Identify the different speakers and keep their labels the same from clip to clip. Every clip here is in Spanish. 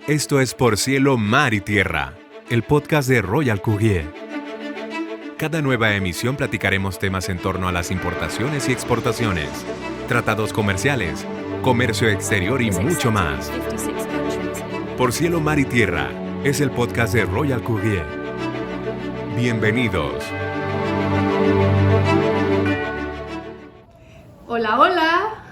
Speaker 1: Esto es Por Cielo, Mar y Tierra, el podcast de Royal Courier. Cada nueva emisión platicaremos temas en torno a las importaciones y exportaciones, tratados comerciales, comercio exterior y mucho más. Por Cielo, Mar y Tierra es el podcast de Royal Courier. Bienvenidos.
Speaker 2: Hola, hola,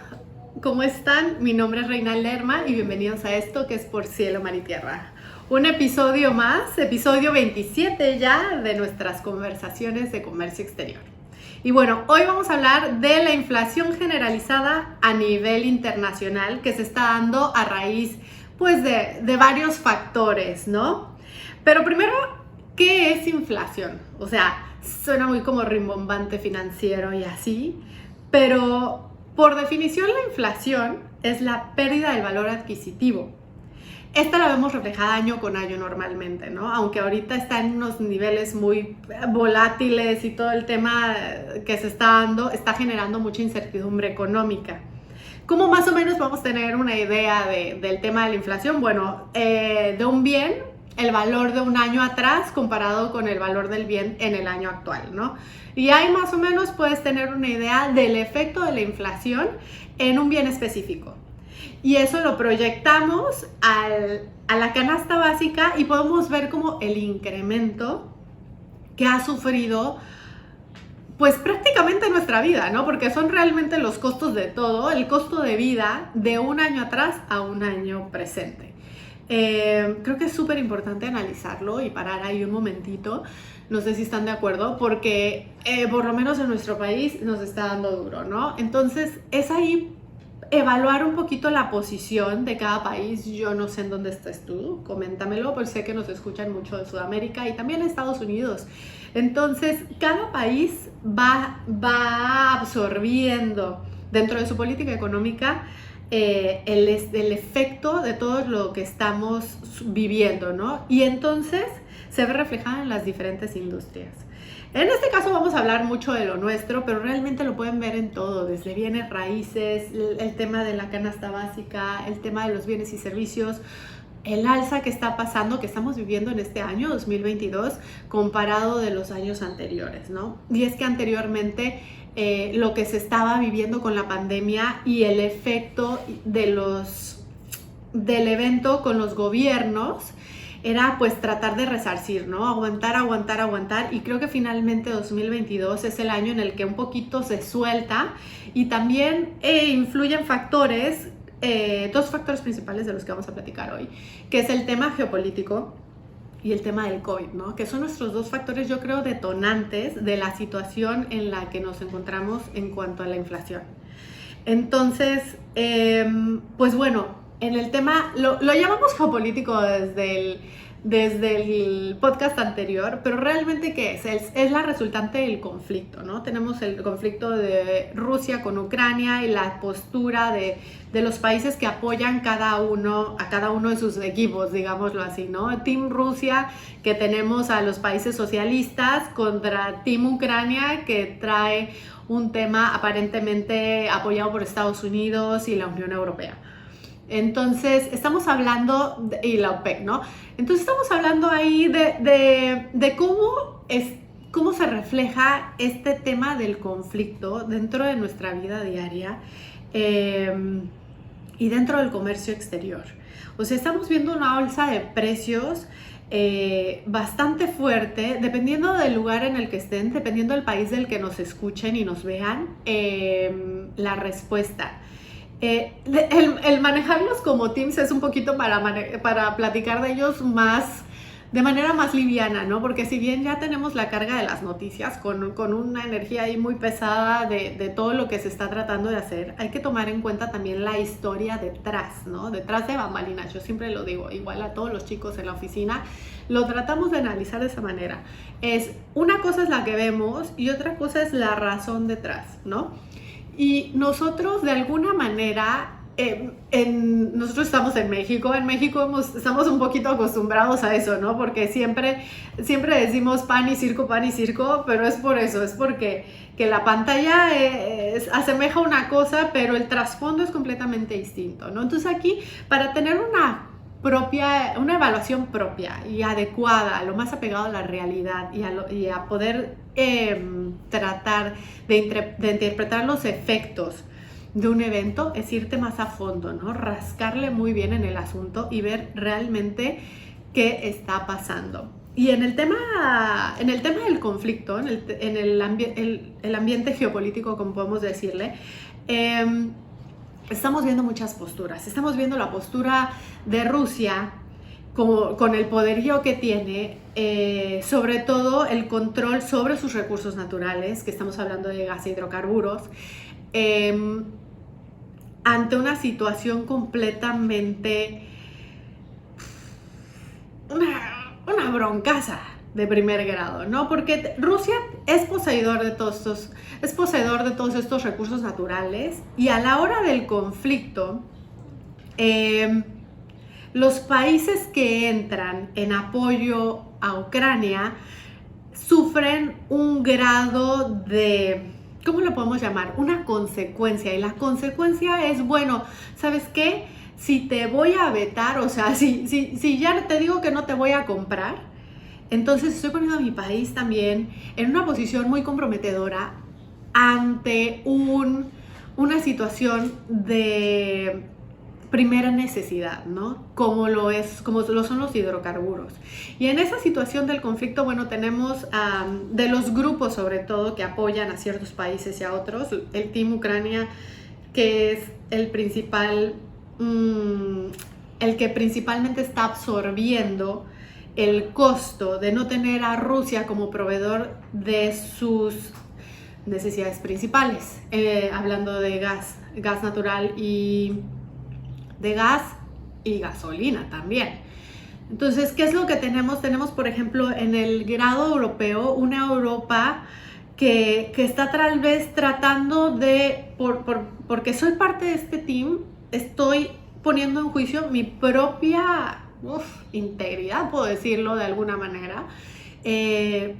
Speaker 2: ¿cómo están? Mi nombre es Reina Lerma y bienvenidos a esto que es Por Cielo, Mar y Tierra. Un episodio más, episodio 27 ya de nuestras conversaciones de comercio exterior. Y bueno, hoy vamos a hablar de la inflación generalizada a nivel internacional que se está dando a raíz pues de varios factores, ¿no? Pero primero, ¿qué es inflación? O sea, suena muy como rimbombante financiero y así, pero por definición la inflación es la pérdida del valor adquisitivo. Esta la vemos reflejada año con año normalmente, ¿no? Aunque ahorita está en unos niveles muy volátiles y todo el tema que se está dando está generando mucha incertidumbre económica. ¿Cómo más o menos vamos a tener una idea del tema de la inflación? Bueno, de un bien, el valor de un año atrás comparado con el valor del bien en el año actual, ¿no? Y ahí más o menos puedes tener una idea del efecto de la inflación en un bien específico. Y eso lo proyectamos a la canasta básica y podemos ver como el incremento que ha sufrido pues prácticamente nuestra vida, ¿no? Porque son realmente los costos de todo, el costo de vida de un año atrás a un año presente. Creo que es súper importante analizarlo y parar ahí un momentito, no sé si están de acuerdo, porque por lo menos en nuestro país nos está dando duro, ¿no? Entonces es ahí evaluar un poquito la posición de cada país. Yo no sé en dónde estás tú, coméntamelo, porque sé que nos escuchan mucho de Sudamérica y también de Estados Unidos. Entonces, cada país va absorbiendo dentro de su política económica el efecto de todo lo que estamos viviendo, ¿no? Y entonces se ve reflejado en las diferentes industrias. En este caso vamos a hablar mucho de lo nuestro, pero realmente lo pueden ver en todo, desde bienes raíces, el tema de la canasta básica, el tema de los bienes y servicios, el alza que está pasando, que estamos viviendo en este año 2022, comparado de los años anteriores, ¿no? Y es que anteriormente lo que se estaba viviendo con la pandemia y el efecto del evento con los gobiernos era pues tratar de resarcir, ¿no? Aguantar, y creo que finalmente 2022 es el año en el que un poquito se suelta y también influyen factores, dos factores principales de los que vamos a platicar hoy, que es el tema geopolítico y el tema del COVID, ¿no? Que son nuestros dos factores, yo creo, detonantes de la situación en la que nos encontramos en cuanto a la inflación. Entonces, pues bueno, en el tema, lo llamamos geopolítico desde el podcast anterior, pero realmente ¿qué es? Es la resultante del conflicto, ¿no? Tenemos el conflicto de Rusia con Ucrania y la postura de los países que apoyan a cada uno de sus equipos, digámoslo así, ¿no? Team Rusia, que tenemos a los países socialistas, contra Team Ucrania, que trae un tema aparentemente apoyado por Estados Unidos y la Unión Europea. Entonces, estamos hablando, y la OPEC, ¿no? Entonces, estamos hablando ahí de cómo se refleja este tema del conflicto dentro de nuestra vida diaria y dentro del comercio exterior. O sea, estamos viendo una alza de precios bastante fuerte, dependiendo del lugar en el que estén, dependiendo del país del que nos escuchen y nos vean, la respuesta. El manejarlos como teams es un poquito para platicar de ellos de manera más liviana, ¿no? Porque si bien ya tenemos la carga de las noticias con una energía ahí muy pesada de todo lo que se está tratando de hacer, hay que tomar en cuenta también la historia detrás, ¿no? Detrás de bambalinas, yo siempre lo digo, igual a todos los chicos en la oficina, lo tratamos de analizar de esa manera. Una cosa es la que vemos y otra cosa es la razón detrás, ¿no? Y nosotros de alguna manera, nosotros estamos en México estamos un poquito acostumbrados a eso, ¿no? Porque siempre decimos pan y circo, pero es por eso, es porque que la pantalla asemeja una cosa, pero el trasfondo es completamente distinto, ¿no? Entonces aquí, para tener una evaluación propia y adecuada, lo más apegado a la realidad y a poder tratar de interpretar los efectos de un evento, es irte más a fondo, ¿no? Rascarle muy bien en el asunto y ver realmente qué está pasando. Y en el tema del conflicto, en el ambiente geopolítico, como podemos decirle, estamos viendo muchas posturas. Estamos viendo la postura de Rusia con el poderío que tiene, sobre todo el control sobre sus recursos naturales, que estamos hablando de gas e hidrocarburos, ante una situación completamente... una broncaza de primer grado, ¿no? Porque Rusia es poseedor de todos estos recursos naturales, y a la hora del conflicto, los países que entran en apoyo a Ucrania sufren un grado de, ¿cómo lo podemos llamar? Una consecuencia, y la consecuencia es, bueno, ¿sabes qué? Si te voy a vetar, o sea, si ya te digo que no te voy a comprar, entonces estoy poniendo a mi país también en una posición muy comprometedora ante una situación de primera necesidad, ¿no? Como lo son los hidrocarburos. Y en esa situación del conflicto, bueno, tenemos de los grupos, sobre todo, que apoyan a ciertos países y a otros, el Team Ucrania, que es el que principalmente está absorbiendo el costo de no tener a Rusia como proveedor de sus necesidades principales, hablando de gas natural y de gas y gasolina también. Entonces, ¿qué es lo que tenemos? Tenemos, por ejemplo, en el grado europeo, una Europa que está tal vez tratando de, porque soy parte de este team, estoy poniendo en juicio mi propia integridad, puedo decirlo de alguna manera,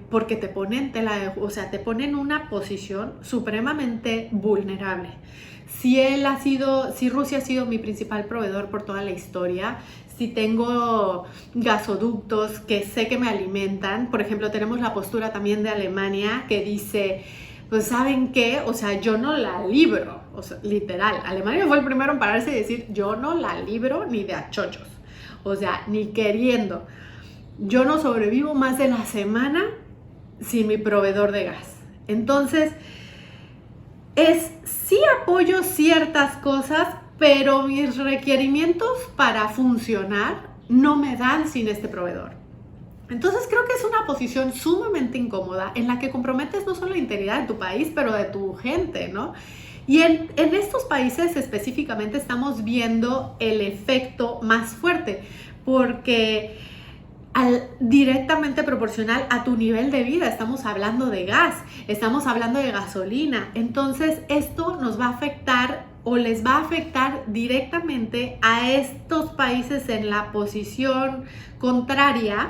Speaker 2: porque te ponen te ponen en una posición supremamente vulnerable. Si Rusia ha sido mi principal proveedor por toda la historia, si tengo gasoductos que sé que me alimentan, por ejemplo, tenemos la postura también de Alemania que dice, pues ¿saben qué? O sea, yo no la libro, o sea, literal, Alemania fue el primero en pararse y decir, yo no la libro ni de a chochos, o sea, ni queriendo. Yo no sobrevivo más de la semana sin mi proveedor de gas. Entonces, sí apoyo ciertas cosas, pero mis requerimientos para funcionar no me dan sin este proveedor. Entonces creo que es una posición sumamente incómoda en la que comprometes no solo la integridad de tu país, pero de tu gente, ¿no? Y en estos países específicamente estamos viendo el efecto más fuerte, porque directamente proporcional a tu nivel de vida, estamos hablando de gas, estamos hablando de gasolina. Entonces esto nos va a afectar o les va a afectar directamente a estos países en la posición contraria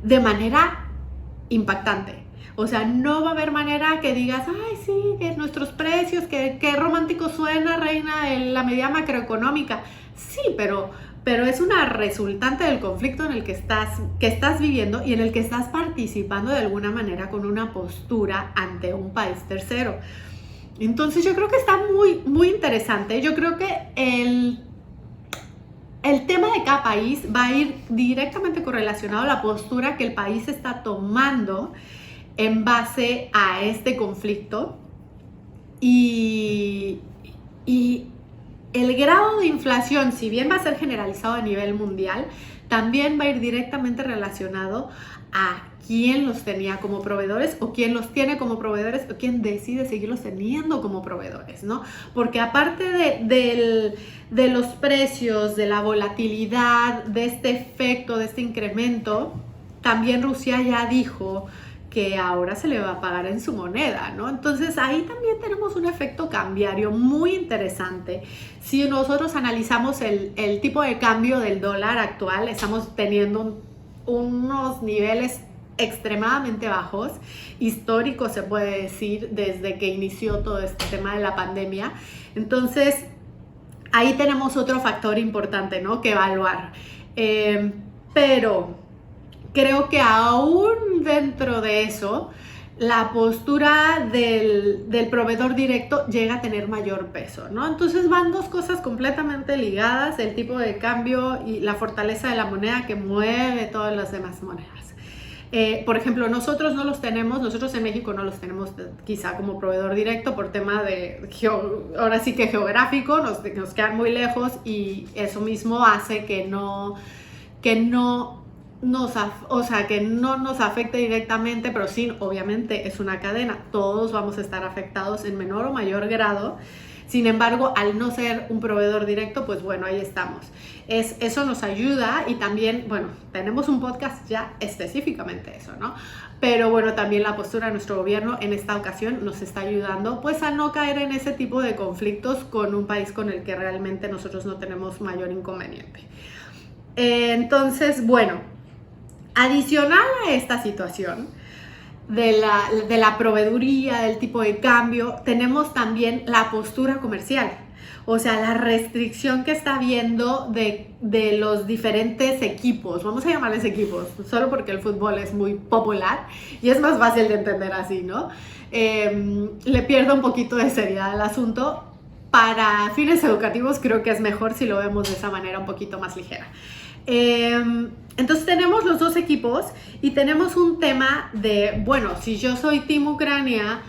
Speaker 2: de manera impactante. O sea, no va a haber manera que digas, ay, sí, que nuestros precios, que romántico suena, reina, en la medida macroeconómica. Sí, pero es una resultante del conflicto en el que estás viviendo y en el que estás participando de alguna manera con una postura ante un país tercero. Entonces yo creo que está muy, muy interesante. Yo creo que el tema de cada país va a ir directamente correlacionado a la postura que el país está tomando en base a este conflicto, y el grado de inflación, si bien va a ser generalizado a nivel mundial, también va a ir directamente relacionado a quién los tenía como proveedores, o quién los tiene como proveedores, o quién decide seguirlos teniendo como proveedores, ¿no? Porque aparte de los precios, de la volatilidad, de este efecto, de este incremento, también Rusia ya dijo que ahora se le va a pagar en su moneda, ¿no? Entonces ahí también tenemos un efecto cambiario muy interesante. Si nosotros analizamos el tipo de cambio del dólar actual, estamos teniendo unos niveles extremadamente bajos, históricos se puede decir, desde que inició todo este tema de la pandemia. Entonces ahí tenemos otro factor importante, ¿no?, que evaluar. Pero creo que aún dentro de eso, la postura del proveedor directo llega a tener mayor peso, ¿no? Entonces van dos cosas completamente ligadas, el tipo de cambio y la fortaleza de la moneda que mueve todas las demás monedas. Por ejemplo, nosotros en México no los tenemos quizá como proveedor directo por tema de, ahora sí que geográfico, nos quedan muy lejos y eso mismo hace que no nos afecte directamente, pero sí, obviamente es una cadena, todos vamos a estar afectados en menor o mayor grado. Sin embargo, al no ser un proveedor directo, pues bueno, ahí estamos. Eso nos ayuda y también, bueno, tenemos un podcast ya específicamente eso, ¿no? Pero bueno, también la postura de nuestro gobierno en esta ocasión nos está ayudando pues a no caer en ese tipo de conflictos con un país con el que realmente nosotros no tenemos mayor inconveniente. Entonces, bueno, adicional a esta situación de la proveeduría, del tipo de cambio, tenemos también la postura comercial. O sea, la restricción que está habiendo de los diferentes equipos, vamos a llamarles equipos, solo porque el fútbol es muy popular y es más fácil de entender así, ¿no? Le pierdo un poquito de seriedad al asunto. Para fines educativos creo que es mejor si lo vemos de esa manera un poquito más ligera. Entonces tenemos los dos equipos y tenemos un tema de, bueno, si yo soy Team Ucrania,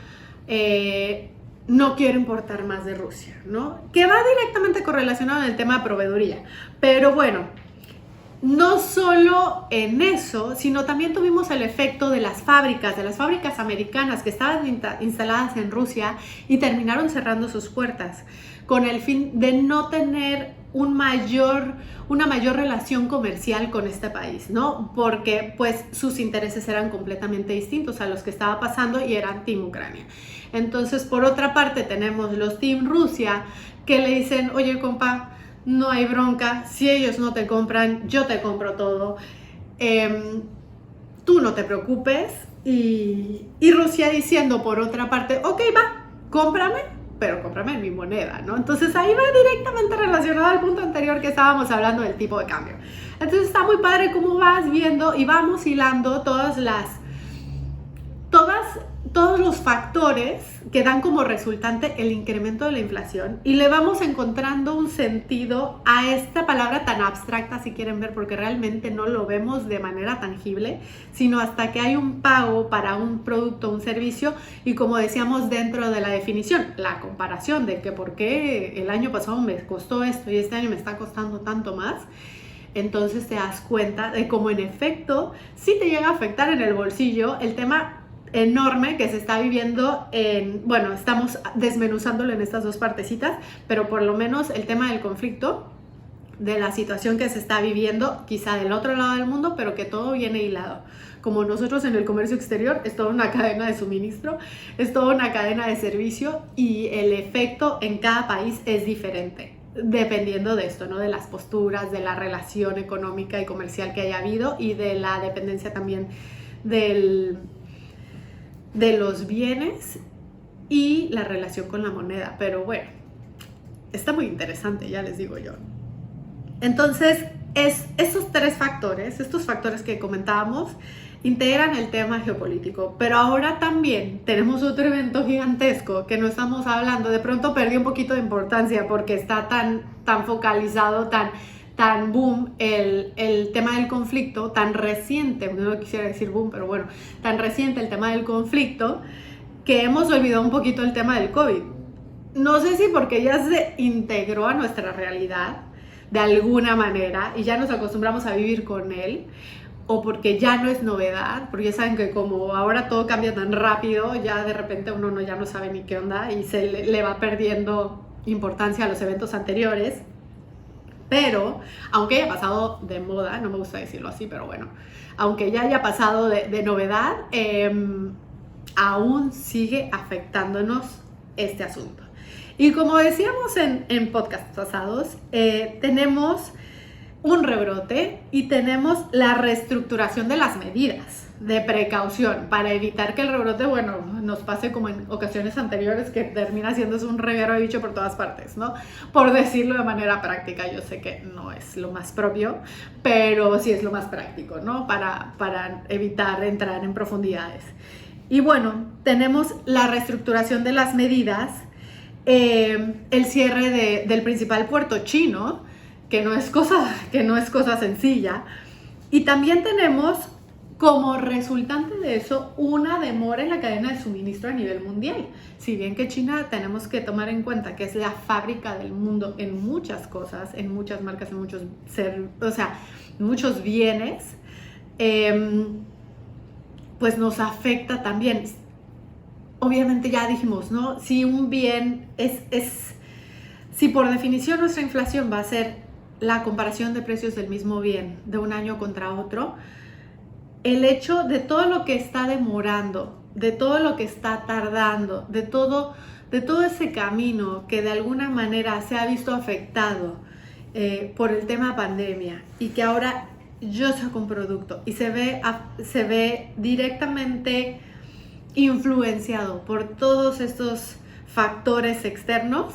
Speaker 2: no quiero importar más de Rusia, ¿no? Que va directamente correlacionado en el tema de proveeduría. Pero bueno, no solo en eso, sino también tuvimos el efecto de las fábricas americanas que estaban instaladas en Rusia y terminaron cerrando sus puertas con el fin de no tener una mayor relación comercial con este país, ¿no? Porque pues sus intereses eran completamente distintos a los que estaba pasando y eran Team Ucrania. Entonces, por otra parte, tenemos los Team Rusia que le dicen, oye, compa, no hay bronca, si ellos no te compran, yo te compro todo, tú no te preocupes. Y Rusia diciendo, por otra parte, ok, va, cómprame, pero cómprame en mi moneda, ¿no? Entonces ahí va directamente relacionado al punto anterior que estábamos hablando del tipo de cambio. Entonces está muy padre cómo vas viendo y vamos hilando todos los factores que dan como resultante el incremento de la inflación y le vamos encontrando un sentido a esta palabra tan abstracta, si quieren ver, porque realmente no lo vemos de manera tangible, sino hasta que hay un pago para un producto, un servicio, y como decíamos dentro de la definición, la comparación de que por qué el año pasado me costó esto y este año me está costando tanto más. Entonces te das cuenta de cómo en efecto sí te llega a afectar en el bolsillo el tema enorme que se está viviendo bueno, estamos desmenuzándolo en estas dos partecitas, pero por lo menos el tema del conflicto, de la situación que se está viviendo, quizá del otro lado del mundo, pero que todo viene hilado. Como nosotros en el comercio exterior, es toda una cadena de suministro, es toda una cadena de servicio y el efecto en cada país es diferente, dependiendo de esto, ¿no? De las posturas, de la relación económica y comercial que haya habido y de la dependencia también de los bienes y la relación con la moneda. Pero bueno, está muy interesante, ya les digo yo. Entonces, estos factores que comentábamos, integran el tema geopolítico. Pero ahora también tenemos otro evento gigantesco que no estamos hablando. De pronto perdió un poquito de importancia porque está tan focalizado, tan boom el tema del conflicto, tan reciente, no quisiera decir boom, pero bueno, tan reciente el tema del conflicto, que hemos olvidado un poquito el tema del COVID. No sé si porque ya se integró a nuestra realidad de alguna manera y ya nos acostumbramos a vivir con él, o porque ya no es novedad, porque ya saben que como ahora todo cambia tan rápido, ya de repente uno ya no sabe ni qué onda y se le va perdiendo importancia a los eventos anteriores. Pero, aunque haya pasado de moda, no me gusta decirlo así, pero bueno, aunque ya haya pasado de novedad, aún sigue afectándonos este asunto. Y como decíamos en podcasts pasados, tenemos un rebrote y tenemos la reestructuración de las medidas de precaución para evitar que el rebrote, bueno, nos pase como en ocasiones anteriores, que termina siendo un reguero de bicho por todas partes, ¿no? Por decirlo de manera práctica, yo sé que no es lo más propio, pero sí es lo más práctico, ¿no? Para evitar entrar en profundidades. Y bueno, tenemos la reestructuración de las medidas, el cierre del principal puerto chino, que no es cosa sencilla, y también tenemos como resultante de eso una demora en la cadena de suministro a nivel mundial. Si bien que China tenemos que tomar en cuenta que es la fábrica del mundo en muchas cosas, en muchas marcas, en muchos bienes, pues nos afecta también. Obviamente ya dijimos, ¿no? Si un bien si por definición nuestra inflación va a ser la comparación de precios del mismo bien de un año contra otro, el hecho de todo lo que está demorando, de todo lo que está tardando, de todo ese camino que de alguna manera se ha visto afectado por el tema pandemia, y que ahora yo saco un producto y se ve directamente influenciado por todos estos factores externos,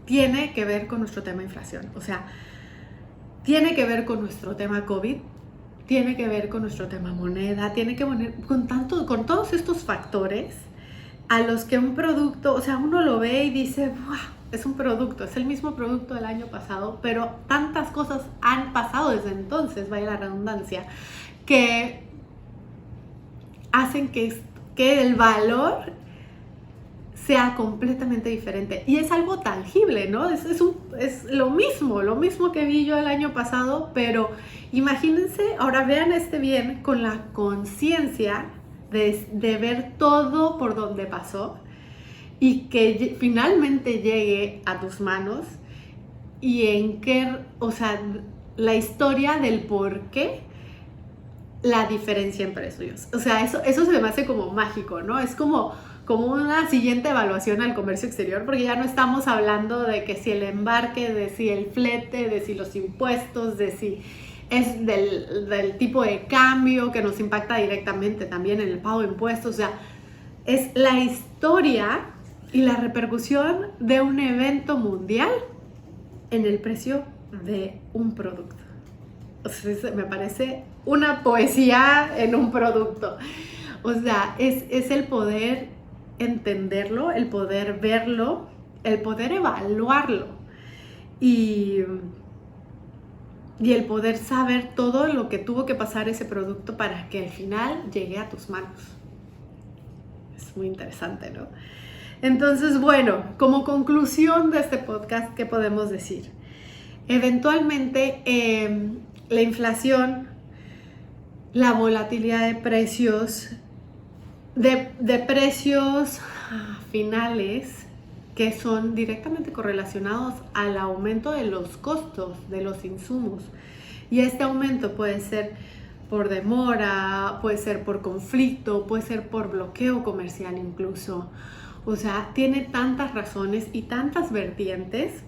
Speaker 2: tiene que ver con nuestro tema inflación. O sea, tiene que ver con nuestro tema COVID, tiene que ver con nuestro tema moneda, tiene que ver con todos estos factores a los que un producto, o sea, uno lo ve y dice, ¡buah! Es un producto, es el mismo producto del año pasado, pero tantas cosas han pasado desde entonces, vaya la redundancia, que hacen que el valor sea completamente diferente. Y es algo tangible, ¿no? Es lo mismo que vi yo el año pasado, pero imagínense, ahora vean este bien con la conciencia de ver todo por donde pasó y que finalmente llegue a tus manos, y en qué, o sea, la historia del por qué la diferencia en precios. O sea, eso se me hace como mágico, ¿no? Es como una siguiente evaluación al comercio exterior, porque ya no estamos hablando de que si el embarque, de si el flete, de si los impuestos, de si es del tipo de cambio que nos impacta directamente también en el pago de impuestos. O sea, es la historia y la repercusión de un evento mundial en el precio de un producto. O sea, me parece una poesía en un producto. O sea, es el poder entenderlo, el poder verlo, el poder evaluarlo y el poder saber todo lo que tuvo que pasar ese producto para que al final llegue a tus manos. Es muy interesante, ¿no? Entonces, bueno, como conclusión de este podcast, ¿qué podemos decir? Eventualmente, la inflación, la volatilidad de precios, de precios finales que son directamente correlacionados al aumento de los costos de los insumos. Y este aumento puede ser por demora, puede ser por conflicto, puede ser por bloqueo comercial incluso. O sea, tiene tantas razones y tantas vertientes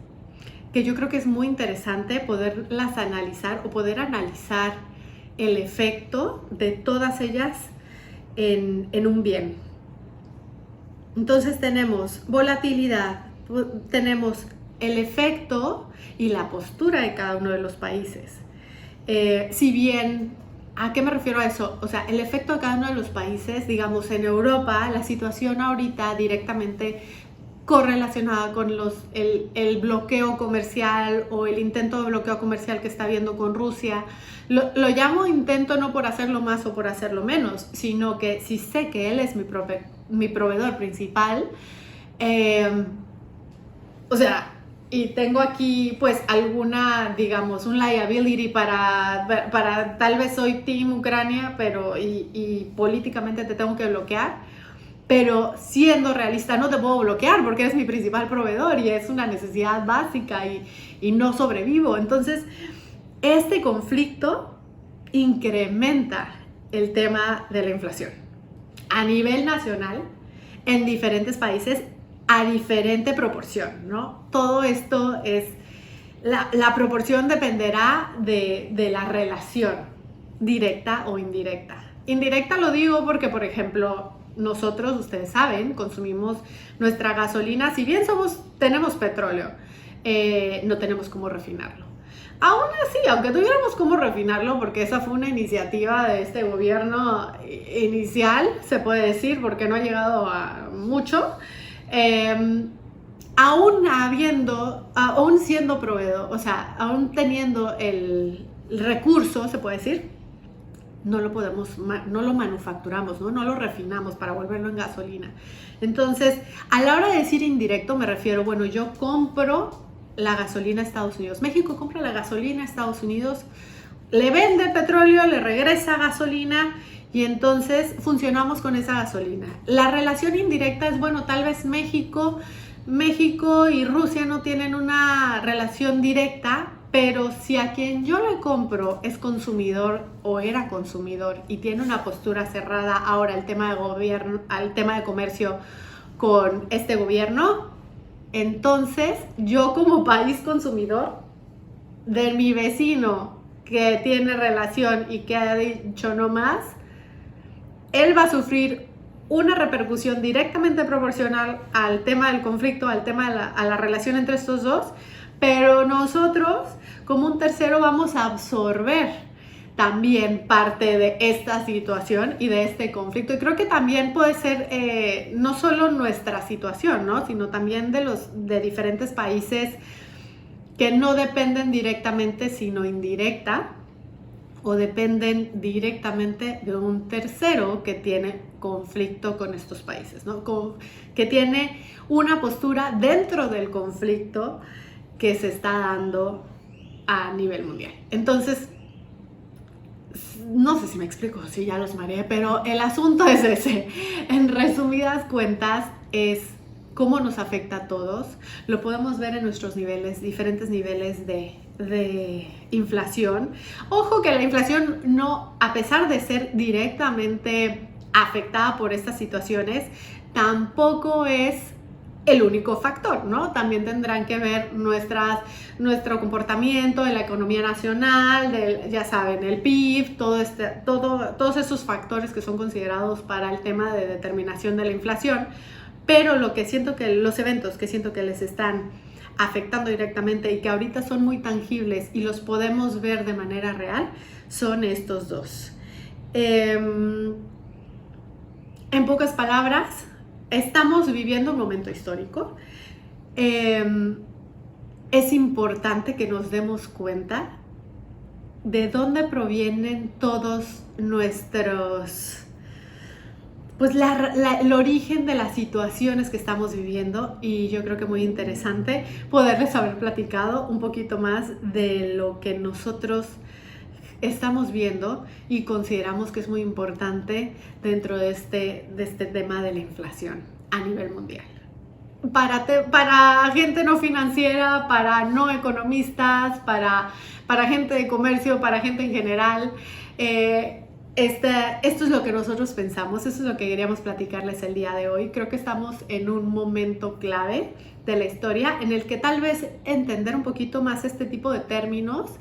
Speaker 2: que yo creo que es muy interesante poderlas analizar o poder analizar el efecto de todas ellas en un bien. Entonces tenemos volatilidad, tenemos el efecto y la postura de cada uno de los países. Si bien, ¿a qué me refiero a eso? O sea, el efecto de cada uno de los países, digamos en Europa, la situación ahorita directamente correlacionada con el bloqueo comercial o el intento de bloqueo comercial que está habiendo con Rusia. Lo llamo intento no por hacerlo más o por hacerlo menos, sino que si sé que él es mi proveedor principal, o sea, y tengo aquí pues alguna, digamos, un liability para tal vez soy team Ucrania, pero y políticamente te tengo que bloquear. Pero siendo realista, no te puedo bloquear porque eres mi principal proveedor y es una necesidad básica y no sobrevivo. Entonces, este conflicto incrementa el tema de la inflación a nivel nacional en diferentes países a diferente proporción, ¿no? Todo esto es La proporción dependerá de la relación, directa o indirecta. Indirecta lo digo porque, por ejemplo, nosotros, ustedes saben, consumimos nuestra gasolina. Si bien tenemos petróleo, no tenemos cómo refinarlo. Aún así, aunque tuviéramos cómo refinarlo, porque esa fue una iniciativa de este gobierno inicial, se puede decir, porque no ha llegado a mucho, aún siendo proveedor, o sea, aún teniendo el recurso, se puede decir, no lo manufacturamos, ¿no? No lo refinamos para volverlo en gasolina. Entonces, a la hora de decir indirecto me refiero, bueno, yo compro la gasolina a Estados Unidos. México compra la gasolina a Estados Unidos, le vende petróleo, le regresa gasolina y entonces funcionamos con esa gasolina. La relación indirecta es, bueno, tal vez México y Rusia no tienen una relación directa, pero si a quien yo le compro es consumidor o era consumidor y tiene una postura cerrada ahora al tema de comercio con este gobierno, entonces yo como país consumidor de mi vecino que tiene relación y que ha dicho no más, él va a sufrir una repercusión directamente proporcional al tema del conflicto, a la relación entre estos dos, pero nosotros como un tercero vamos a absorber también parte de esta situación y de este conflicto. Y creo que también puede ser no solo nuestra situación, ¿no? Sino también de diferentes países que no dependen directamente, sino indirecta, o dependen directamente de un tercero que tiene conflicto con estos países, ¿no? Que tiene una postura dentro del conflicto que se está dando a nivel mundial. Entonces, no sé si me explico, si ya los mareé, pero el asunto es ese. En resumidas cuentas, es cómo nos afecta a todos. Lo podemos ver en nuestros diferentes niveles de inflación. Ojo que la inflación no, a pesar de ser directamente afectada por estas situaciones, tampoco es el único factor, ¿no? También tendrán que ver nuestro comportamiento de la economía nacional, ya saben, el PIB, todos esos factores que son considerados para el tema de determinación de la inflación. Pero los eventos que siento que les están afectando directamente y que ahorita son muy tangibles y los podemos ver de manera real, son estos dos. En pocas palabras, estamos viviendo un momento histórico. Es importante que nos demos cuenta de dónde provienen todos nuestros, pues el origen de las situaciones que estamos viviendo, y yo creo que muy interesante poderles haber platicado un poquito más de lo que nosotros estamos viendo y consideramos que es muy importante dentro de este tema de la inflación a nivel mundial. Para gente no financiera, para no economistas, para gente de comercio, para gente en general, esto es lo que nosotros pensamos, eso es lo que queríamos platicarles el día de hoy. Creo que estamos en un momento clave de la historia en el que tal vez entender un poquito más este tipo de términos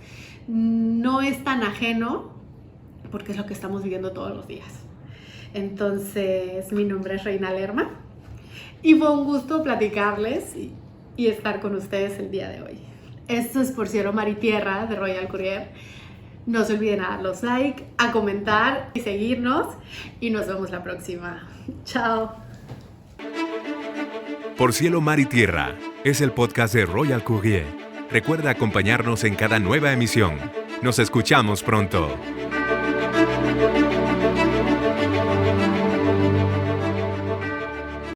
Speaker 2: no es tan ajeno, porque es lo que estamos viviendo todos los días. Entonces, mi nombre es Reina Lerma y fue un gusto platicarles y estar con ustedes el día de hoy. Esto es Por Cielo, Mar y Tierra de Royal Courier. No se olviden a dar los like, a comentar y seguirnos, y nos vemos la próxima. Chao.
Speaker 1: Por Cielo, Mar y Tierra es el podcast de Royal Courier. Recuerda acompañarnos en cada nueva emisión. Nos escuchamos pronto.